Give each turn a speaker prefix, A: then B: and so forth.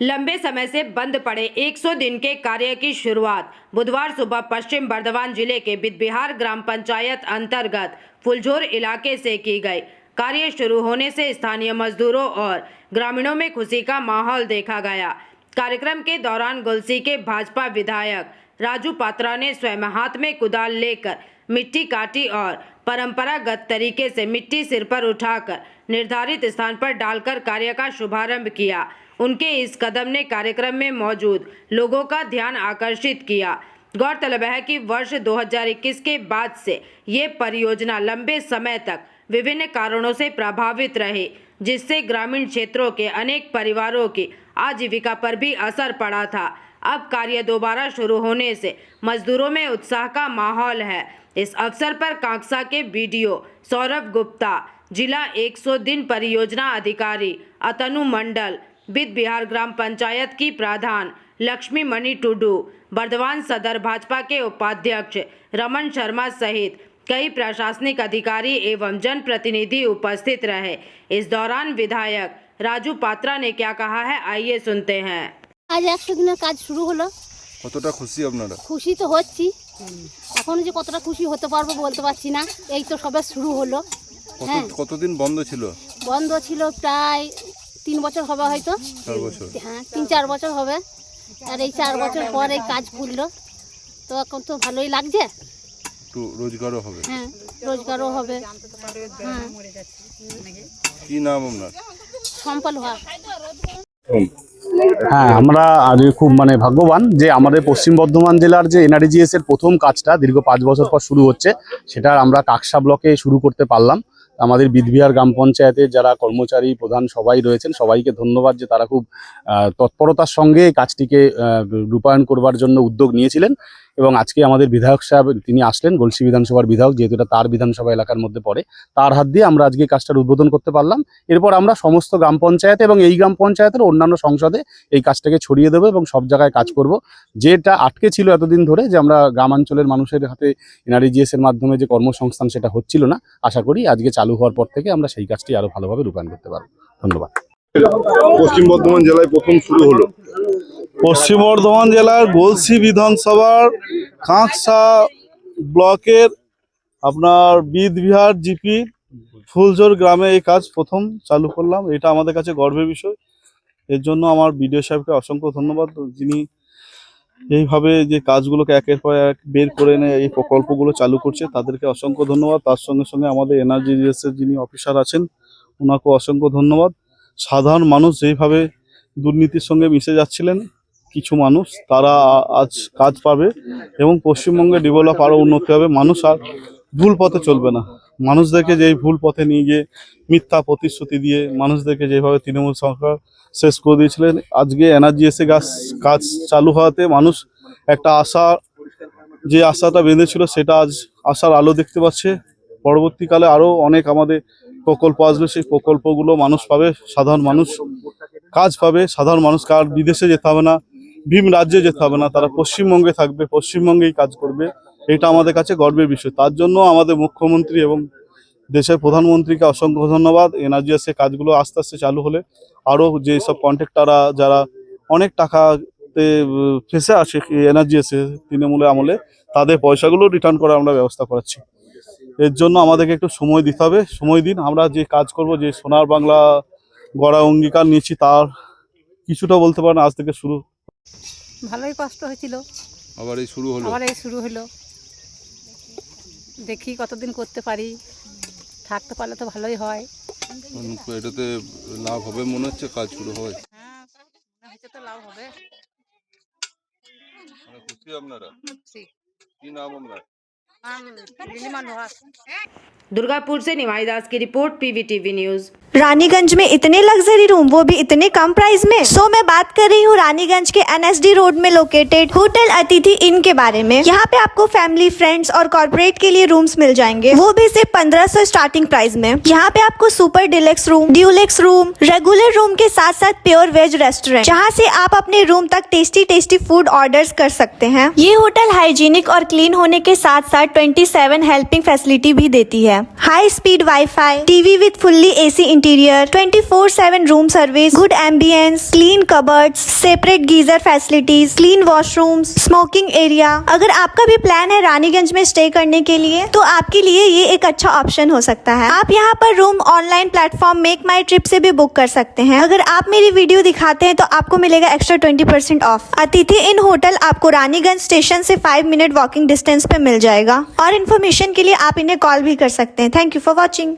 A: लंबे समय से बंद पड़े 100 दिन के कार्य की शुरुआत बुधवार सुबह पश्चिम बर्धमान जिले के बिदबिहार ग्राम पंचायत अंतर्गत फुलझोर इलाके से की गई। कार्य शुरू होने से स्थानीय मजदूरों और ग्रामीणों में खुशी का माहौल देखा गया। कार्यक्रम के दौरान गुलसी के भाजपा विधायक राजू पात्रा ने स्वयं हाथ में कुदाल लेकर मिट्टी काटी और परंपरागत तरीके से मिट्टी सिर पर उठाकर निर्धारित स्थान पर डालकर कार्य का शुभारंभ किया। उनके इस कदम ने कार्यक्रम में मौजूद लोगों का ध्यान आकर्षित किया। गौरतलब है कि वर्ष 2021 के बाद से ये परियोजना लंबे समय तक विभिन्न कारणों से प्रभावित रही, जिससे ग्रामीण क्षेत्रों के अनेक परिवारों की आजीविका पर भी असर पड़ा था। अब कार्य दोबारा शुरू होने से मजदूरों में उत्साह का माहौल है। इस अवसर पर कांगसा के बीडीओ सौरभ गुप्ता, जिला 100 दिन परियोजना अधिकारी अतनु मंडल, बिदबिहार ग्राम पंचायत की प्रधान लक्ष्मी मणि टुडू, बर्धमान सदर भाजपा के उपाध्यक्ष रमन शर्मा सहित कई प्रशासनिक अधिकारी एवं जनप्रतिनिधि उपस्थित रहे। इस दौरान विधायक राजू पात्रा ने क्या कहा है, आइए सुनते हैं।
B: आज 100 দিনের কাজ শুরু হলো।
C: কতটা খুশি আপনারা?
B: খুশি তো হচ্ছি, এখন যে কতটা খুশি হতে পারবো বলতে পারছি না। এই তো সবে শুরু হলো।
C: কতদিন বন্ধ ছিল?
B: বন্ধ ছিল প্রায় 3 বছর হবে হয়তো।
C: 4 বছর?
B: হ্যাঁ, 3-4 বছর হবে। আর এই 4 বছর পর এই কাজ খুললো, তো এখন তো ভালোই লাগছে।
C: একটু রোজগারও হবে?
B: হ্যাঁ, রোজগারও হবে। হ্যাঁ।
C: কি নাম আপনার?
B: সম্পল হওয়া।
D: হ্যাঁ, আমরা আজ খুব ভাগ্যবান যে আমাদের পশ্চিম বর্ধমান জেলার যে এনআরজিএস এর প্রথম কাজটা দীর্ঘ 5 বছর পর শুরু হচ্ছে, সেটা আমরা কাকসা ব্লকে শুরু করতে পারলাম। আমাদের বিদবিহার গ্রাম পঞ্চায়েতের যারা কর্মচারী প্রধান সবাই রয়েছেন, সবাইকে ধন্যবাদ যে তারা খুব তৎপরতার সঙ্গে এই কাজটিকে রূপায়ণ করবার জন্য উদ্যোগ নিয়েছিলেন। এবং আজকে আমাদের বিধায়ক সাহেব তিনি আসলেন, গলসি বিধানসভার বিধায়ক, যেহেতু এটা তার বিধানসভা এলাকার মধ্যে পড়ে, তার হাত দিয়ে আমরা আজকে কাজটার উদ্বোধন করতে পারলাম। এরপর আমরা সমস্ত গ্রাম পঞ্চায়েত এবং এই গ্রাম পঞ্চায়েতের অন্যান্য সংসদে এই কাজটাকে ছড়িয়ে দেবো এবং সব জায়গায় কাজ করব। যেটা আটকে ছিল এতদিন ধরে, যে আমরা গ্রামাঞ্চলের মানুষের হাতে এনআরজিএস এর মাধ্যমে যে কর্মসংস্থান সেটা হচ্ছিল না, আশা করি আজকে চালু হওয়ার পর থেকে আমরা সেই কাজটি আরো ভালোভাবে রূপায়ণ করতে পারবো। ধন্যবাদ।
C: পশ্চিম বর্ধমান জেলায় প্রথম শুরু হলো।
E: পশ্চিম বর্ধমান জেলার গলসি বিধানসভার কাঁকসা ব্লকের আপনার বিদবিহার জিপি ফুলঝোর গ্রামে এই কাজ প্রথম চালু করলাম। এটা আমাদের কাছে গর্বের বিষয়। এর জন্য আমার বিডিও সাহেবকে অসংখ্য ধন্যবাদ, যিনি এইভাবে যে কাজগুলোকে একের পর এক বের করে এনে এই প্রকল্পগুলো চালু করছে, তাদেরকে অসংখ্য ধন্যবাদ। তার সঙ্গে সঙ্গে আমাদের এনআরজিএস এর যিনি অফিসার আছেন, ওনাকেও অসংখ্য ধন্যবাদ। সাধারণ মানুষ যেইভাবে দুর্নীতির সঙ্গে মিশে যাচ্ছিলেন কিছু মানুষ, তারা আজ কাজ পাবে এবং পশ্চিমবঙ্গে ডেভেলপ আরও উন্নতি হবে। মানুষ আর ভুল পথে চলবে না। মানুষদেরকে যেই ভুল পথে নিয়ে গিয়ে মিথ্যা প্রতিশ্রুতি দিয়ে মানুষদেরকে যেভাবে তৃণমূল সরকার শেষ করে দিয়েছিলেন, আজকে এনআরজিএস কাজ চালু হওয়াতে মানুষ একটা আশা, যে আশাটা বেঁধেছিল সেটা আজ আশার আলো দেখতে পাচ্ছে। পরবর্তীকালে আরও অনেক আমাদের প্রকল্প আসবে, সেই প্রকল্পগুলো মানুষ পাবে, সাধারণ মানুষ কাজ পাবে। সাধারণ মানুষকে আর বিদেশে যেতে হবে না, ভিন রাজ্যে যেতে হবে না, তারা পশ্চিমবঙ্গে থাকবে, পশ্চিমবঙ্গেই কাজ করবে। এটা আমাদের কাছে গর্বের বিষয়। তার জন্য আমাদের মুখ্যমন্ত্রী এবং দেশের প্রধানমন্ত্রীকে অসংখ্য ধন্যবাদ। এনআরজিএস এর কাজগুলো আস্তে আস্তে চালু হলে আরও যেসব কন্ট্রাক্টররা যারা অনেক টাকাতে ফেসে আসে এনআরজিএস এর তৃণমূলের আমলে, তাদের পয়সাগুলো রিটার্ন করার আমরা ব্যবস্থা করাচ্ছি। এর জন্য আমাদেরকে একটু সময় দিতে হবে। সময় দিন, আমরা যে কাজ করব, যে সোনার বাংলা গড়া অঙ্গীকার নিয়েছি, তার কিছুটা বলতে পারেন আজ থেকে শুরু।
F: ভালোই কষ্ট হয়েছিল,
C: আবার এই শুরু হলো।
F: দেখি কতদিন করতে পারি, থাকতে পারলে তো ভালোই হয়।
C: এটাতে লাভ হবে মনে হচ্ছে, কাজ শুরু হয়।
F: হ্যাঁ, মনে হচ্ছে তো লাভ হবে।
C: খুশি আপনারা? কি নাম আপনার?
A: दुर्गापुर से निमाई दास की रिपोर्ट, पीवीटीवी न्यूज।
G: रानीगंज में इतने लग्जरी रूम, वो भी इतने कम प्राइस में। मैं बात कर रही हूँ रानीगंज के एनएसडी रोड में लोकेटेड होटल अतिथि इन के बारे में। यहाँ पे आपको फैमिली, फ्रेंड्स और कॉर्पोरेट के लिए रूम्स मिल जाएंगे, वो भी सिर्फ 1500 स्टार्टिंग प्राइस में। यहाँ पे आपको super deluxe room, Dulux room, regular room के साथ साथ प्योर वेज रेस्टोरेंट, जहाँ से आप अपने रूम तक टेस्टी फूड ऑर्डर्स कर सकते हैं। ये होटल हाइजीनिक और क्लीन होने के साथ साथ 27 हेल्पिंग फैसिलिटी भी देती है। है। High speed wifi, TV with fully AC interior, 24/7 room service, good ambience, clean cupboards, separate geyser facilities, clean washrooms, smoking area. अगर आपका भी प्लान है रानीगंज में स्टे करने के लिए तो आपके लिए ये एक अच्छा ऑप्शन हो सकता है। आप यहाँ पर रूम ऑनलाइन प्लेटफॉर्म मेक माई ट्रिप से भी बुक कर सकते हैं। अगर आप मेरी वीडियो दिखाते हैं तो आपको मिलेगा एक्स्ट्रा 20% ऑफ। अतिथि इन होटल आपको रानीगंज स्टेशन से 5 मिनट वॉकिंग डिस्टेंस पे मिल जाएगा। और इन्फॉर्मेशन के लिए आप इन्हें कॉल भी कर सकते हैं। Thank you for watching.